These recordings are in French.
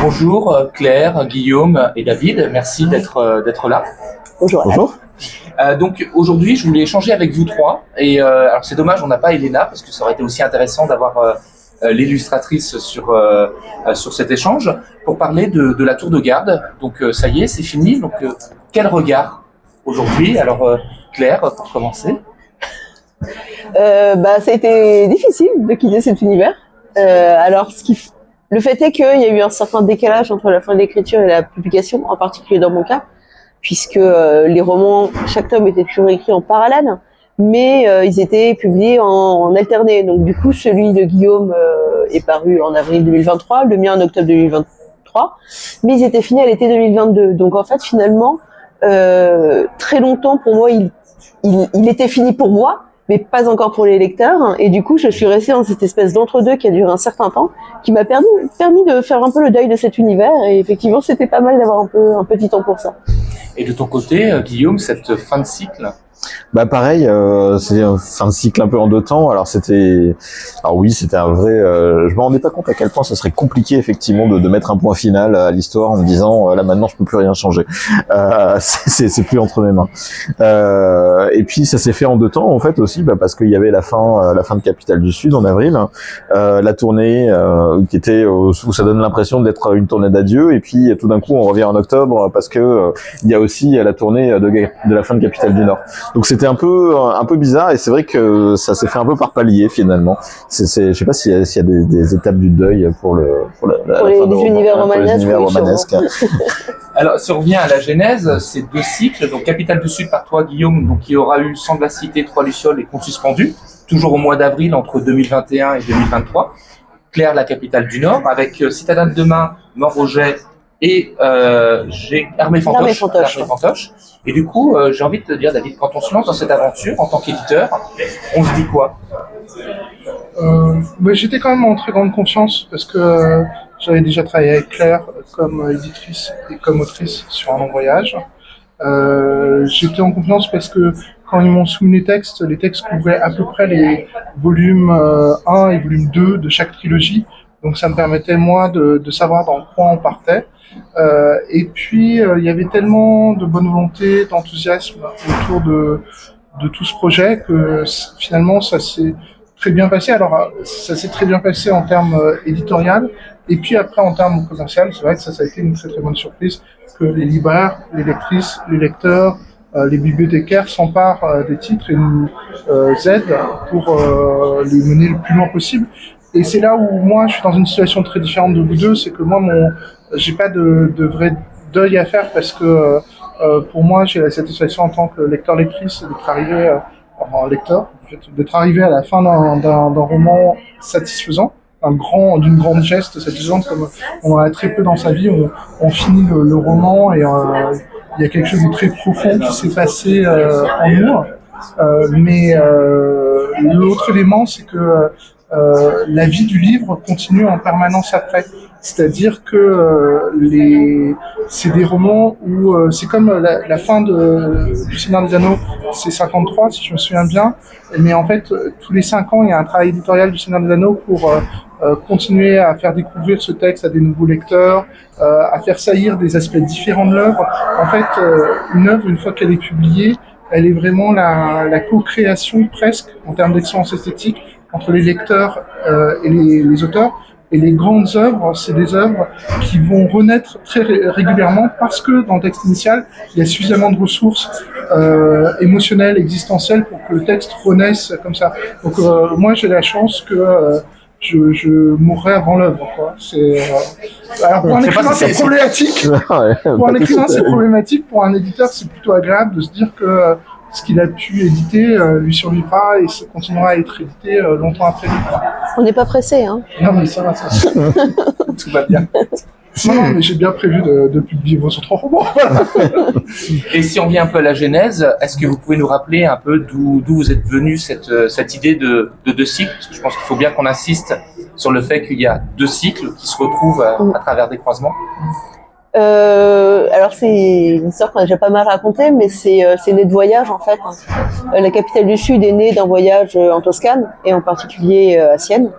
Bonjour Claire, Guillaume et David, merci d'être là. Bonjour. Bonjour. Donc aujourd'hui, je voulais échanger avec vous trois. Et alors c'est dommage, on n'a pas Elena parce que ça aurait été aussi intéressant d'avoir l'illustratrice sur cet échange pour parler de la tour de garde. Donc ça y est, c'est fini. Donc quel regard aujourd'hui? Alors Claire, pour commencer. Ça a été difficile de quitter cet univers. Le fait est qu'il y a eu un certain décalage entre la fin de l'écriture et la publication, en particulier dans mon cas, puisque les romans, chaque tome était toujours écrit en parallèle, mais ils étaient publiés en alterné. Donc du coup, celui de Guillaume est paru en avril 2023, le mien en octobre 2023, mais ils étaient finis à l'été 2022. Donc en fait, finalement, très longtemps pour moi, il était fini pour moi, mais pas encore pour les lecteurs. Et du coup, je suis restée dans cette espèce d'entre-deux qui a duré un certain temps, qui m'a permis de faire un peu le deuil de cet univers. Et effectivement, c'était pas mal d'avoir un petit temps pour ça. Et de ton côté, Guillaume, cette fin de cycle? Bah pareil, c'est un fin de cycle un peu en deux temps. Alors oui, c'était un vrai. Je me rendais pas compte à quel point ça serait compliqué effectivement de mettre un point final à l'histoire en me disant là maintenant je peux plus rien changer. C'est plus entre mes mains. Et puis ça s'est fait en deux temps en fait aussi, parce qu'il y avait la fin de Capitale du Sud en avril, la tournée qui était où ça donne l'impression d'être une tournée d'adieu, et puis tout d'un coup on revient en octobre parce que il y a aussi la tournée de la fin de Capitale du Nord. Donc c'était un peu bizarre, et c'est vrai que ça s'est fait un peu par palier finalement. Je sais pas s'il y a des étapes du deuil pour la fin les univers romanesques. Alors, si on revient à la genèse, c'est deux cycles. Donc, Capitale du Sud par toi, Guillaume, donc il y aura eu Sang de la Cité, Trois Lucioles et Comptes Suspendus, toujours au mois d'avril entre 2021 et 2023. Claire, la Capitale du Nord, avec Citadin de demain, Mort-Roget et Armée Fantoche. Et du coup, j'ai envie de te dire, David, quand on se lance dans cette aventure en tant qu'éditeur, on se dit quoi? J'étais quand même en très grande confiance parce que j'avais déjà travaillé avec Claire comme éditrice et comme autrice sur un long voyage. J'étais en confiance parce que quand ils m'ont soumis les textes couvraient à peu près les volumes 1 et volume 2 de chaque trilogie. Donc ça me permettait moi de savoir dans quoi on partait. Et puis il y avait tellement de bonne volonté, d'enthousiasme autour de tout ce projet que finalement ça s'est très bien passé. Alors ça s'est très bien passé en termes éditorial, et puis après en termes commercial, c'est vrai que ça a été une très très bonne surprise que les libraires, les lectrices, les lecteurs, les bibliothécaires s'emparent des titres et nous aident pour les mener le plus loin possible. Et c'est là où moi je suis dans une situation très différente de vous deux, c'est que moi j'ai pas de vrai deuil à faire, parce que pour moi j'ai la satisfaction en tant que lecteur-lectrice d'être arrivé d'être arrivé à la fin d'un roman satisfaisant, d'une grande geste satisfaisante, comme on en a très peu dans sa vie. On finit le roman et il y a quelque chose de très profond qui s'est passé en nous. Mais l'autre élément, c'est que la vie du livre continue en permanence après. C'est-à-dire que c'est des romans où c'est comme la fin du Seigneur des Anneaux, c'est 53 si je me souviens bien, mais en fait tous les 5 ans il y a un travail éditorial du Seigneur des Anneaux pour continuer à faire découvrir ce texte à des nouveaux lecteurs, à faire saillir des aspects différents de l'œuvre. En fait, une œuvre, une fois qu'elle est publiée, elle est vraiment la co-création presque en termes d'excellence esthétique entre les lecteurs et les auteurs. Et les grandes œuvres, c'est des œuvres qui vont renaître très régulièrement parce que dans le texte initial, il y a suffisamment de ressources émotionnelles, existentielles pour que le texte renaisse comme ça. Donc moi, j'ai la chance que je mourrai avant l'œuvre, quoi. Alors pour un écrivain, c'est problématique. Pour un écrivain, c'est problématique. Pour un éditeur, c'est plutôt agréable de se dire que ce qu'il a pu éditer lui survivra et continuera à être édité longtemps après lui. On n'est pas pressé, hein. Non, mais ça va, tout va bien. Non, mais j'ai bien prévu de publier vos autres romans. Voilà. Et si on vient un peu à la genèse, est-ce que vous pouvez nous rappeler un peu d'où vous êtes venu cette idée de deux cycles? Parce que je pense qu'il faut bien qu'on insiste sur le fait qu'il y a deux cycles qui se retrouvent à travers des croisements. Alors c'est une histoire qu'on a déjà pas mal racontée, mais c'est né de voyage en fait. La Capitale du Sud est née d'un voyage en Toscane et en particulier à Sienne,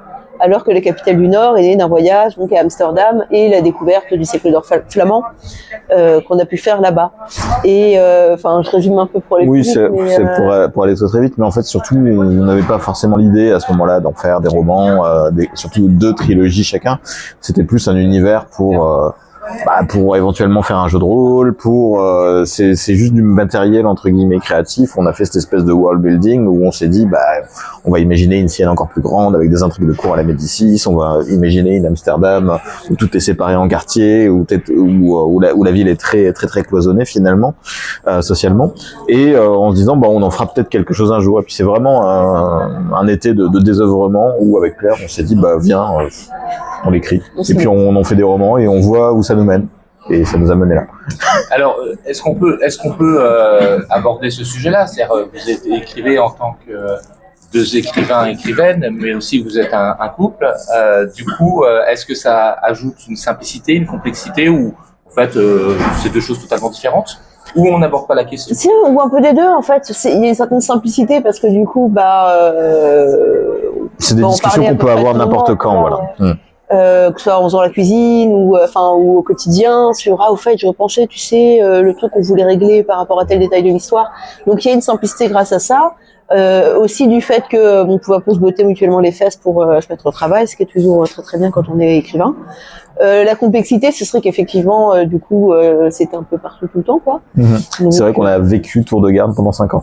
alors que la capitale du Nord est née d'un voyage donc à Amsterdam et la découverte du siècle d'or flamand qu'on a pu faire là-bas. Et enfin, je résume un peu pour les Oui, publics, mais, c'est pour aller très très vite, mais en fait surtout on n'avait pas forcément l'idée à ce moment-là d'en faire des romans, surtout 2 trilogies chacun. C'était plus un univers pour éventuellement faire un jeu de rôle, c'est juste du matériel entre guillemets créatif. On a fait cette espèce de world building où on s'est dit on va imaginer une Sienne encore plus grande avec des intrigues de cour à la Médicis, on va imaginer une Amsterdam où tout est séparé en quartiers, où la ville est très très très cloisonnée finalement socialement, et en se disant on en fera peut-être quelque chose un jour. Et puis c'est vraiment un été de désœuvrement où avec Claire on s'est dit viens, on l'écrit et puis on en fait des romans et on voit où ça nous mène, et ça nous a mené là. Alors, est-ce qu'on peut aborder ce sujet-là? C'est-à-dire, vous écrivez en tant que 2 écrivains et écrivaines, mais aussi vous êtes un couple. Du coup, est-ce que ça ajoute une simplicité, une complexité, ou en fait c'est 2 choses totalement différentes, ou on n'aborde pas la question? Si, ou un peu des deux en fait. Il y a une certaine simplicité parce que du coup, c'est des discussions qu'on peut avoir n'importe quand, voilà. Que ce soit en faisant la cuisine ou au quotidien sur au fait je repensais tu sais le truc qu'on voulait régler par rapport à tel détail de l'histoire. Donc il y a une simplicité grâce à ça, aussi du fait que on pouvait un peu se botter mutuellement les fesses pour se mettre au travail, ce qui est toujours très très bien quand on est écrivain. La complexité, ce serait qu'effectivement, c'était un peu partout tout le temps, quoi. Donc, c'est vrai qu'on a vécu Tour de Garde pendant 5 ans.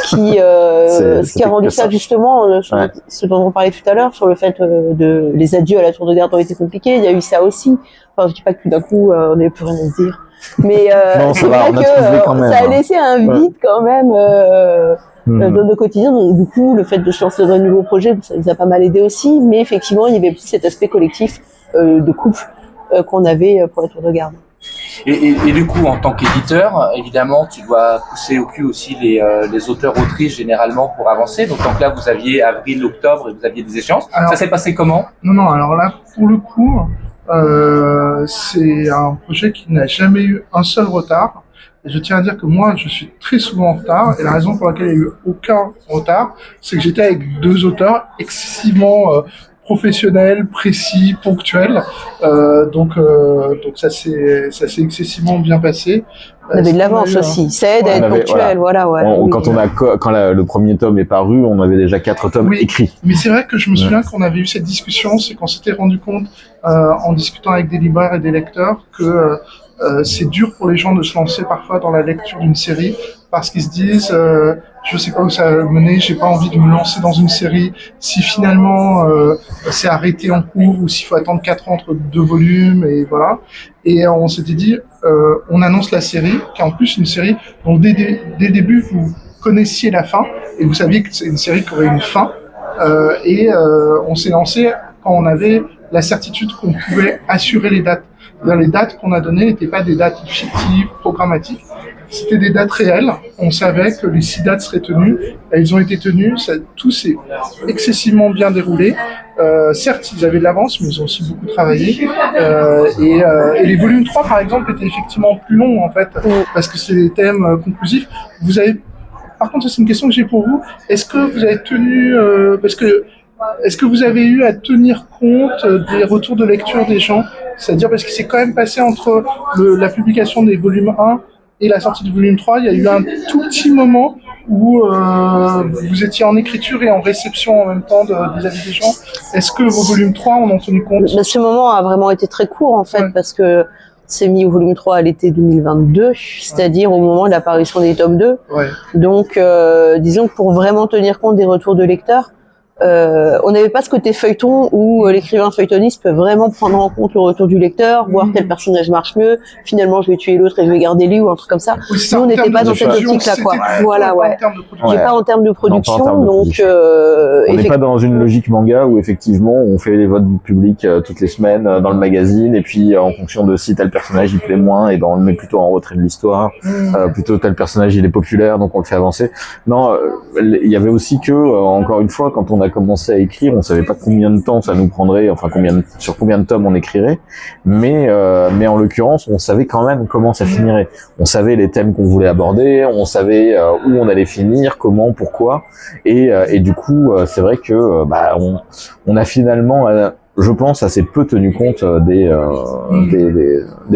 Ce qui a rendu ça justement, ce dont on parlait tout à l'heure, sur le fait de les adieux à la Tour de Garde ont été compliqués. Il y a eu ça aussi. Enfin, je dis pas que tout d'un coup, on n'avait plus rien à se dire. Mais non, c'est vrai que ça a laissé un vide quand même dans le quotidien. Donc du coup, le fait de se lancer dans un nouveau projet, ça nous a pas mal aidé aussi. Mais effectivement, il y avait plus cet aspect collectif de couple qu'on avait pour la Tour de Garde. Et du coup, en tant qu'éditeur, évidemment, tu dois pousser au cul aussi les auteurs-autrices généralement pour avancer. Donc là, vous aviez avril, octobre et vous aviez des échéances. Alors, ça s'est passé comment? Non, alors là, pour le coup, c'est un projet qui n'a jamais eu un seul retard. Et je tiens à dire que moi, je suis très souvent en retard. Et la raison pour laquelle il n'y a eu aucun retard, c'est que j'étais avec 2 auteurs excessivement professionnel, précis, ponctuel. Donc ça s'est excessivement bien passé. On avait de l'avance aussi. Ça aide à être ponctuel, voilà. Quand le premier tome est paru, on avait déjà 4 tomes écrits. Mais c'est vrai que je me souviens qu'on avait eu cette discussion, c'est qu'on s'était rendu compte, en discutant avec des libraires et des lecteurs, que c'est dur pour les gens de se lancer parfois dans la lecture d'une série, parce qu'ils se disent je sais pas où ça va mener, j'ai pas envie de me lancer dans une série si finalement c'est arrêté en cours, ou s'il faut attendre 4 ans entre 2 volumes, et voilà. Et on s'était dit on annonce la série, qui est en plus une série dont dès le début vous connaissiez la fin et vous saviez que c'est une série qui aurait une fin, on s'est lancé quand on avait la certitude qu'on pouvait assurer les dates. Les dates qu'on a données n'étaient pas des dates fictives, programmatiques, c'était des dates réelles. On savait que les 6 dates seraient tenues, elles ont été tenues, tout s'est excessivement bien déroulé. Certes, ils avaient de l'avance, mais ils ont aussi beaucoup travaillé. Et les volumes 3, par exemple, étaient effectivement plus longs, en fait, parce que c'est des thèmes conclusifs. Par contre, c'est une question que j'ai pour vous. Est-ce que vous avez tenu, est-ce que vous avez eu à tenir compte des retours de lecture des gens? C'est-à-dire, parce qu'il s'est quand même passé entre la publication des volumes 1 et la sortie du volume 3, il y a eu un tout petit moment où vous étiez en écriture et en réception en même temps des avis des gens. Est-ce que vos volumes 3 en ont tenu compte? Ce moment a vraiment été très court, en fait, parce que c'est mis au volume 3 à l'été 2022, c'est-à-dire au moment de l'apparition des tomes 2. Donc, disons que pour vraiment tenir compte des retours de lecteurs, on n'avait pas ce côté feuilleton où l'écrivain feuilletoniste peut vraiment prendre en compte le retour du lecteur, voir tel personnage marche mieux, finalement je vais tuer l'autre et je vais garder lui, ou un truc comme ça. Nous, on n'était pas dans cette optique-là, quoi. Voilà, on n'est pas en termes de production, donc... on n'est pas dans une logique manga où effectivement on fait les votes du public toutes les semaines dans le magazine, et puis en fonction de si tel personnage il plaît moins, et ben on le met plutôt en retrait de l'histoire, plutôt tel personnage il est populaire donc on le fait avancer. Non, il y avait aussi que, encore une fois, quand on a a commencé à écrire, on savait pas combien de temps ça nous prendrait, enfin sur combien de tomes on écrirait, mais en l'occurrence, on savait quand même comment ça finirait. On savait les thèmes qu'on voulait aborder, on savait où on allait finir, comment, pourquoi, et du coup, c'est vrai que on a finalement je pense, assez peu tenu compte des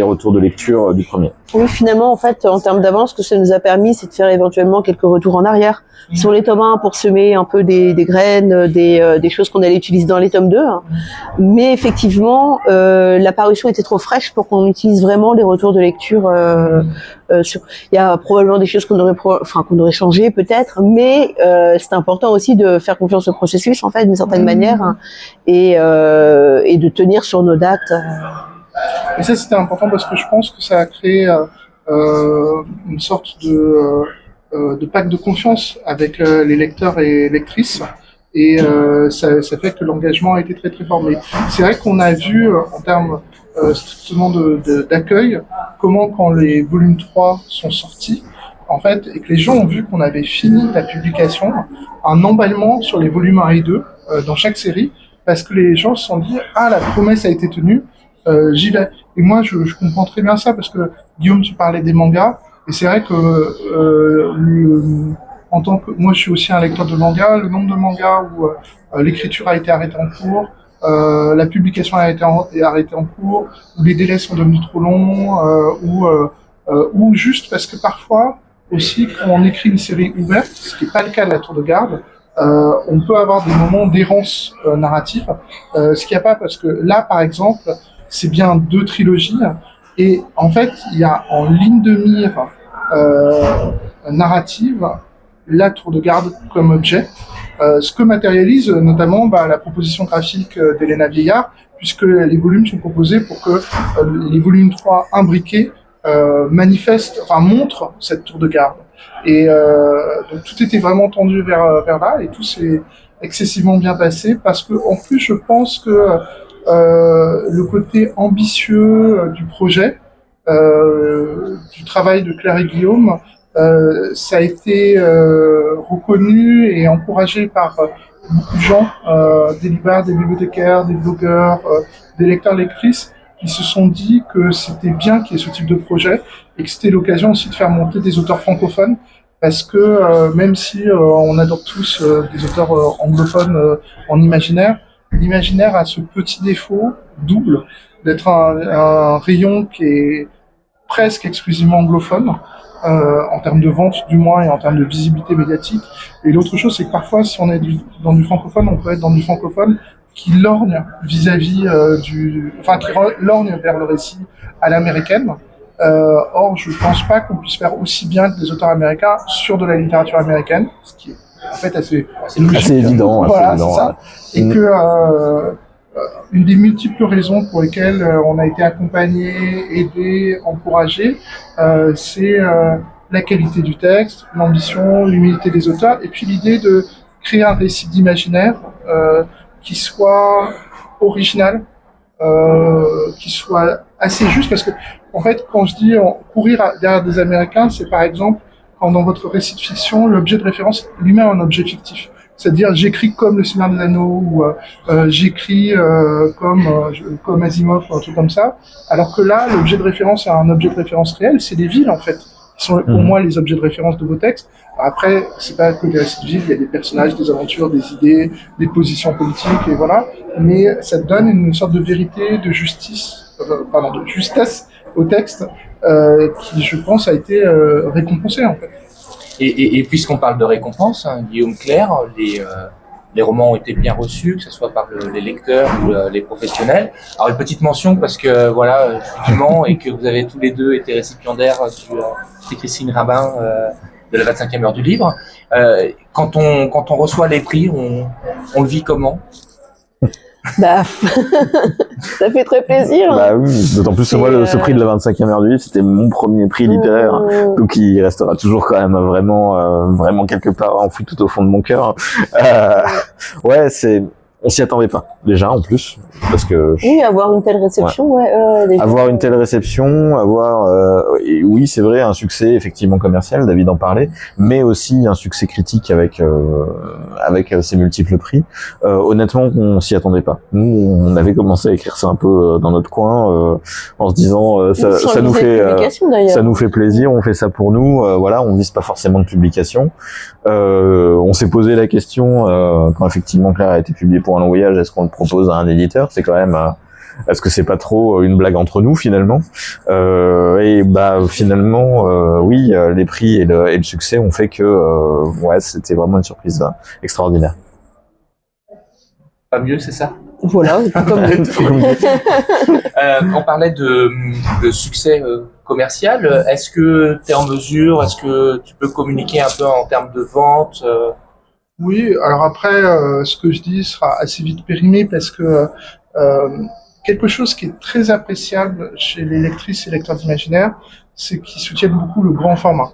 retours de lecture du premier. Oui, finalement, en fait, en termes d'avance, ce que ça nous a permis, c'est de faire éventuellement quelques retours en arrière sur les tomes 1 pour semer un peu des graines, des choses qu'on allait utiliser dans les tomes 2. Hein. Mais effectivement, la parution était trop fraîche pour qu'on utilise vraiment les retours de lecture. Il y a probablement des choses qu'on aurait changé peut-être, mais c'est important aussi de faire confiance au processus, en fait, d'une certaine manière, hein, et de tenir sur nos dates. Et ça, c'était important parce que je pense que ça a créé une sorte de pacte de confiance avec les lecteurs et lectrices. Et ça fait que l'engagement a été très très fort. Mais c'est vrai qu'on a vu en termes strictement d'accueil, comment quand les volumes 3 sont sortis, en fait, et que les gens ont vu qu'on avait fini la publication, un emballement sur les volumes 1 et 2 dans chaque série, parce que les gens se sont dit « Ah, la promesse a été tenue, j'y vais ». Et moi, je comprends très bien ça, parce que Guillaume, tu parlais des mangas, et c'est vrai que en tant que moi, je suis aussi un lecteur de mangas, le nombre de mangas où l'écriture a été arrêtée en cours, la publication a été arrêtée en cours, où les délais sont devenus trop longs, ou juste parce que parfois aussi quand on écrit une série ouverte, ce qui n'est pas le cas de la Tour de Garde, on peut avoir des moments d'errance narrative, ce qu'il n'y a pas parce que là, par exemple, c'est bien 2 trilogies et en fait, il y a en ligne de mire narrative la Tour de Garde comme objet, ce que matérialise notamment la proposition graphique d'Elena Vieillard, puisque les volumes sont proposés pour que les volumes 3 imbriqués montrent cette Tour de Garde. Et donc tout était vraiment tendu vers là, et tout s'est excessivement bien passé, parce que en plus je pense que le côté ambitieux du projet, du travail de Claire et Guillaume, ça a été reconnu et encouragé par beaucoup de gens, des libraires, des bibliothécaires, des blogueurs, des lecteurs-lectrices, qui se sont dit que c'était bien qu'il y ait ce type de projet et que c'était l'occasion aussi de faire monter des auteurs francophones, parce que même si on adore tous des auteurs anglophones en imaginaire, l'imaginaire a ce petit défaut double d'être un rayon qui est presque exclusivement anglophone, en termes de vente du moins et en termes de visibilité médiatique. Et l'autre chose, c'est que parfois, si on est dans du francophone, on peut être dans du francophone qui lorgne vis-à-vis qui lorgne vers le récit à l'américaine. Or, je pense pas qu'on puisse faire aussi bien que des auteurs américains sur de la littérature américaine, ce qui est en fait assez logique. Assez évident. Voilà, c'est ça. Et que une des multiples raisons pour lesquelles on a été accompagné, aidé, encouragé, c'est la qualité du texte, l'ambition, l'humilité des auteurs, et puis l'idée de créer un récit d'imaginaire qui soit original, qui soit assez juste, parce que en fait, quand je dis courir derrière des Américains, c'est par exemple quand dans votre récit de fiction, l'objet de référence lui-même est un objet fictif. C'est-à-dire, j'écris comme Le Seigneur des Anneaux, ou j'écris comme Asimov, ou un truc comme ça. Alors que là, l'objet de référence est un objet de référence réel, c'est les villes, en fait, qui sont pour moi les objets de référence de vos textes. Après, c'est pas que des récits de villes, il y a des personnages, des aventures, des idées, des positions politiques, et voilà. Mais ça donne une sorte de vérité, de justesse au texte, qui, je pense, a été récompensé, en fait. Et puisqu'on parle de récompense, hein, Guillaume, Claire, les romans ont été bien reçus, que ce soit par les lecteurs ou les professionnels. Alors une petite mention parce que voilà, effectivement, et que vous avez tous les deux été récipiendaires c'est Christine Rabin de la 25e heure du livre. Quand on reçoit les prix, on le vit comment ? Ça fait très plaisir. Bah oui, d'autant plus que moi, ce prix de la 25e heure du livre, c'était mon premier prix littéraire, donc il restera toujours quand même vraiment quelque part enfoui tout au fond de mon cœur. Ouais, on s'y attendait pas déjà en plus, parce que Oui, avoir une telle réception, déjà. avoir une telle réception, et oui, c'est vrai, un succès effectivement commercial, David en parlait, mais aussi un succès critique avec ses multiples prix. Honnêtement, on s'y attendait pas. Nous, on avait commencé à écrire ça un peu dans notre coin, en se disant ça nous fait plaisir, on fait ça pour nous, voilà, on vise pas forcément de publication. On s'est posé la question quand effectivement Claire a été publiée pour un long voyage, est-ce qu'on le propose à un éditeur? C'est quand même est-ce que c'est pas trop une blague entre nous finalement? Et bah finalement oui, les prix et le succès ont fait que ouais, c'était vraiment une surprise extraordinaire. Pas mieux, c'est ça? Voilà, comme On parlait de succès commercial. Est-ce que tu es en mesure, est-ce que tu peux communiquer un peu en termes de vente? Oui, alors après, ce que je dis sera assez vite périmé parce que quelque chose qui est très appréciable chez les lectrices et lecteurs d'imaginaire, c'est qu'ils soutiennent beaucoup le grand format.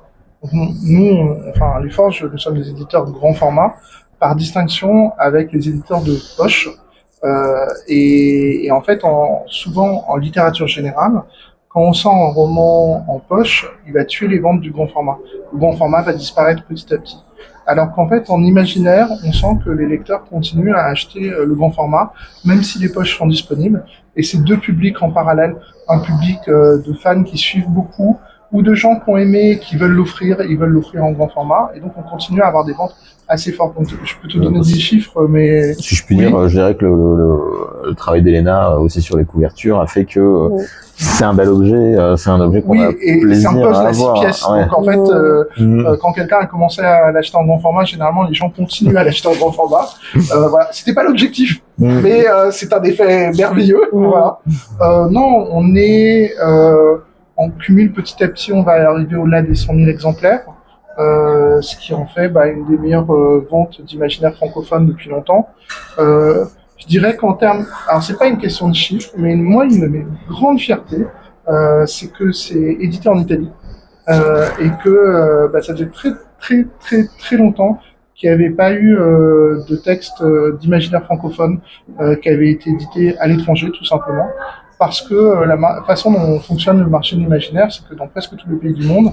Nous, enfin, les Forges, nous sommes des éditeurs de grand format, par distinction avec les éditeurs de poche. Et en fait, souvent en littérature générale, quand on sort un roman en poche, il va tuer les ventes du grand format. Le grand format va disparaître petit à petit. Alors qu'en fait, en imaginaire, on sent que les lecteurs continuent à acheter le grand format, même si les poches sont disponibles. Et c'est deux publics en parallèle. Un public de fans qui suivent beaucoup, ou de gens qui ont aimé et qui veulent l'offrir, ils veulent l'offrir en grand format. Et donc, on continue à avoir des ventes assez fortes. Donc, je peux te donner des chiffres, mais... Si je puis dire, je dirais que le travail d'Elena aussi sur les couvertures a fait que c'est un bel objet, c'est un objet qu'on a plaisir à avoir. Ouais. Donc en fait, quand quelqu'un a commencé à l'acheter en grand format, généralement les gens continuent à l'acheter en grand format. Voilà, c'était pas l'objectif, mais c'est un effet merveilleux. Voilà. Non, on est en cumul petit à petit, on va arriver au-delà des 100 000 exemplaires. Ce qui en fait une des meilleures ventes d'imaginaire francophone depuis longtemps. Je dirais qu'en termes, alors c'est pas une question de chiffres, mais moi une de mes grandes fiertés, c'est que c'est édité en Italie et que ça faisait très longtemps qu'il n'y avait pas eu de texte d'imaginaire francophone qui avait été édité à l'étranger, tout simplement. Parce que la façon dont fonctionne le marché de l'imaginaire, c'est que dans presque tous les pays du monde,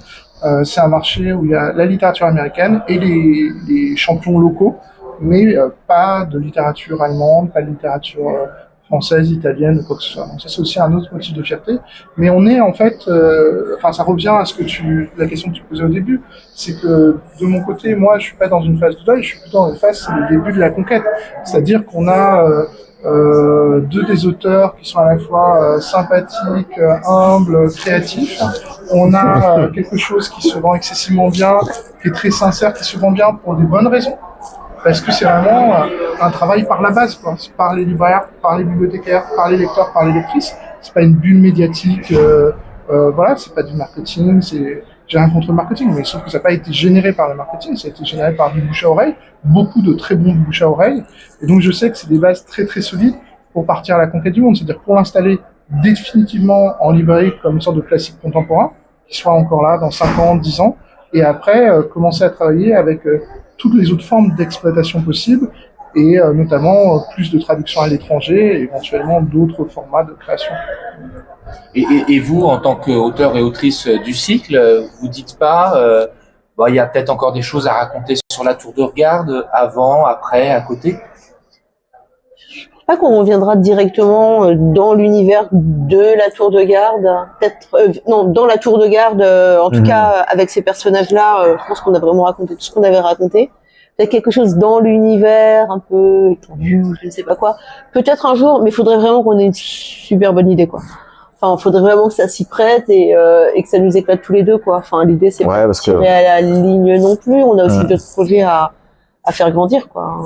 c'est un marché où il y a la littérature américaine et les champions locaux, mais pas de littérature allemande, pas de littérature française, italienne, ou quoi que ce soit. Donc ça, c'est aussi un autre motif de fierté. Mais on est en fait, ça revient à la question que tu posais au début, c'est que de mon côté, moi, je suis pas dans une phase de deuil, je suis plutôt dans une phase, c'est le début de la conquête. C'est-à-dire qu'on a deux des auteurs qui sont à la fois sympathiques, humbles, créatifs. On a quelque chose qui se vend excessivement bien, qui est très sincère, qui se vend bien pour des bonnes raisons. Parce que c'est vraiment un travail par la base, quoi. C'est par les libraires, par les bibliothécaires, par les lecteurs, par les lectrices. C'est pas une bulle médiatique, voilà, c'est pas du marketing, j'ai rien contre le marketing, mais sauf que ça n'a pas été généré par le marketing, ça a été généré par du bouche à oreille, beaucoup de très bons bouche à oreille, et donc je sais que c'est des bases très solides pour partir à la conquête du monde, c'est-à-dire pour l'installer définitivement en librairie comme une sorte de classique contemporain, qui soit encore là dans 5 ans, 10 ans, et après commencer à travailler avec toutes les autres formes d'exploitation possibles, et notamment plus de traduction à l'étranger, et éventuellement d'autres formats de création. Et vous, en tant qu'auteur et autrice du cycle, vous dites pas, il y a peut-être encore des choses à raconter sur la tour de garde, avant, après, à côté? Je pense pas qu'on reviendra directement dans l'univers de la tour de garde, peut-être non, dans la tour de garde, en tout cas avec ces personnages-là, je pense qu'on a vraiment raconté tout ce qu'on avait raconté. Peut-être quelque chose dans l'univers, un peu étendu, je ne sais pas quoi. Peut-être un jour, mais il faudrait vraiment qu'on ait une super bonne idée, quoi. Enfin, faudrait vraiment que ça s'y prête et que ça nous éclate tous les deux, quoi. Enfin, l'idée, c'est pas de tirer à la ligne non plus. On a aussi d'autres projets à faire grandir, quoi.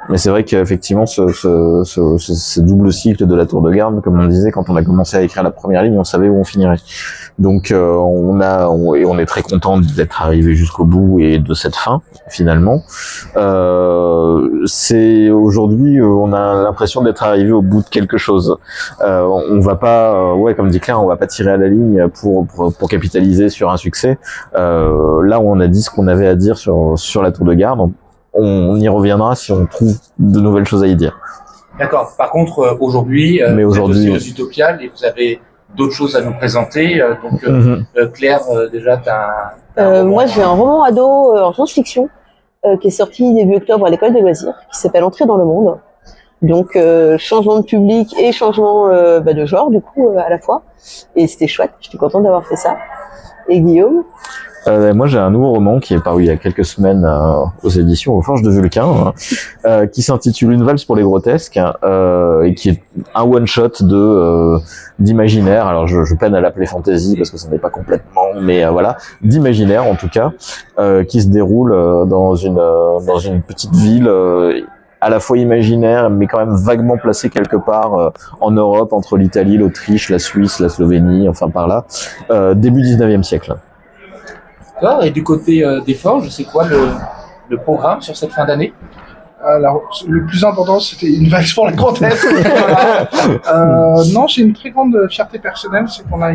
Mais c'est vrai qu'effectivement, ce double cycle de la tour de garde, comme on disait, quand on a commencé à écrire la première ligne, on savait où on finirait. Donc, on est très content d'être arrivé jusqu'au bout et de cette fin, finalement. C'est aujourd'hui, on a l'impression d'être arrivé au bout de quelque chose. On va pas, comme dit Claire, on va pas tirer à la ligne pour capitaliser sur un succès. Là où on a dit ce qu'on avait à dire sur la tour de garde, on y reviendra si on trouve de nouvelles choses à y dire. D'accord. Par contre, aujourd'hui, Mais vous êtes aujourd'hui- aussi aux Utopiales et vous avez d'autres choses à nous présenter. Claire, déjà, Moi, j'ai un roman ado en science-fiction qui est sorti début octobre à l'école des loisirs, qui s'appelle Entrée dans le monde. Donc, changement de public et changement de genre, du coup, à la fois. Et c'était chouette, j'étais contente d'avoir fait ça. Et Guillaume? Moi, j'ai un nouveau roman qui est paru il y a quelques semaines aux éditions aux Forges de Vulcain, qui s'intitule Une valse pour les grotesques, et qui est un one-shot d'imaginaire. Alors, je peine à l'appeler fantasy parce que ça n'est pas complètement, mais voilà, d'imaginaire en tout cas, qui se déroule dans une petite ville. À la fois imaginaire, mais quand même vaguement placée quelque part en Europe, entre l'Italie, l'Autriche, la Suisse, la Slovénie, enfin par là, début 19e siècle. d'accord. Et du côté des Forges, c'est quoi le programme sur cette fin d'année? Alors, le plus important, c'était une valse pour la grotesque. Voilà. Non, j'ai une très grande fierté personnelle, c'est qu'on a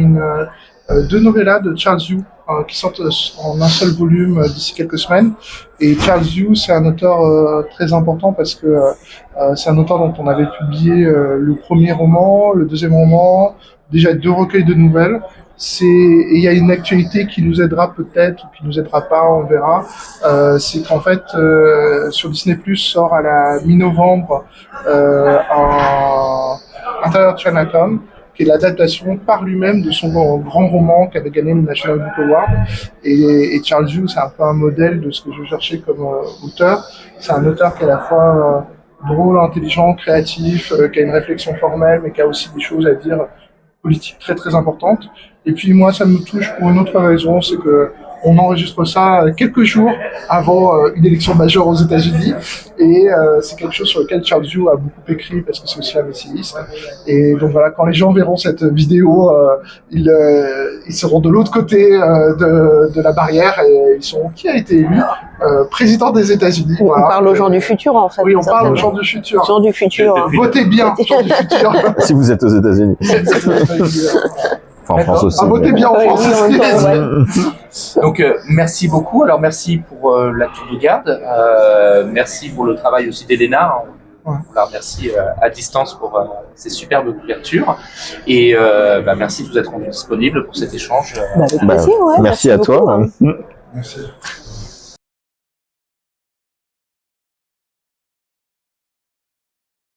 deux novellas de Charles Yu qui sortent en un seul volume d'ici quelques semaines. Et Charles Yu, c'est un auteur très important parce que c'est un auteur dont on avait publié le premier roman, le deuxième roman, déjà 2 recueils de nouvelles. Et il y a une actualité qui nous aidera peut-être ou qui nous aidera pas, on verra. C'est qu'en fait sur Disney+ sort à la mi-novembre un Intérieur Chinatown, qui est l'adaptation par lui-même de son grand roman qui avait gagné le National Book Award. Et Charles Yu, c'est un peu un modèle de ce que je cherchais comme auteur. C'est un auteur qui est à la fois drôle, intelligent, créatif, qui a une réflexion formelle, mais qui a aussi des choses à dire politiques très très importantes. Et puis moi, ça me touche pour une autre raison, c'est que on enregistre ça quelques jours avant une élection majeure aux États-Unis, et c'est quelque chose sur lequel Charles Yu a beaucoup écrit parce que c'est aussi un essayiste. Et donc voilà, quand les gens verront cette vidéo, ils seront de l'autre côté de la barrière et ils seront qui a été élu président des États-Unis. On Voilà. parle aux gens du futur, en fait. Oui, on parle aux gens du futur. Gens du futur. Votez bien, gens du futur. Si vous êtes aux États-Unis. Enfin, en D'accord. France aussi. Ah, votez bien en Oui, France oui, aussi. ouais. Donc, merci beaucoup. Alors, merci pour la tour de garde. Merci pour le travail aussi d'Elena. Ouais. On la remercie à distance pour ces superbes couvertures. Et merci de vous être rendu disponible pour cet échange. Avec plaisir, ouais. Merci à beaucoup, toi. hein. Merci.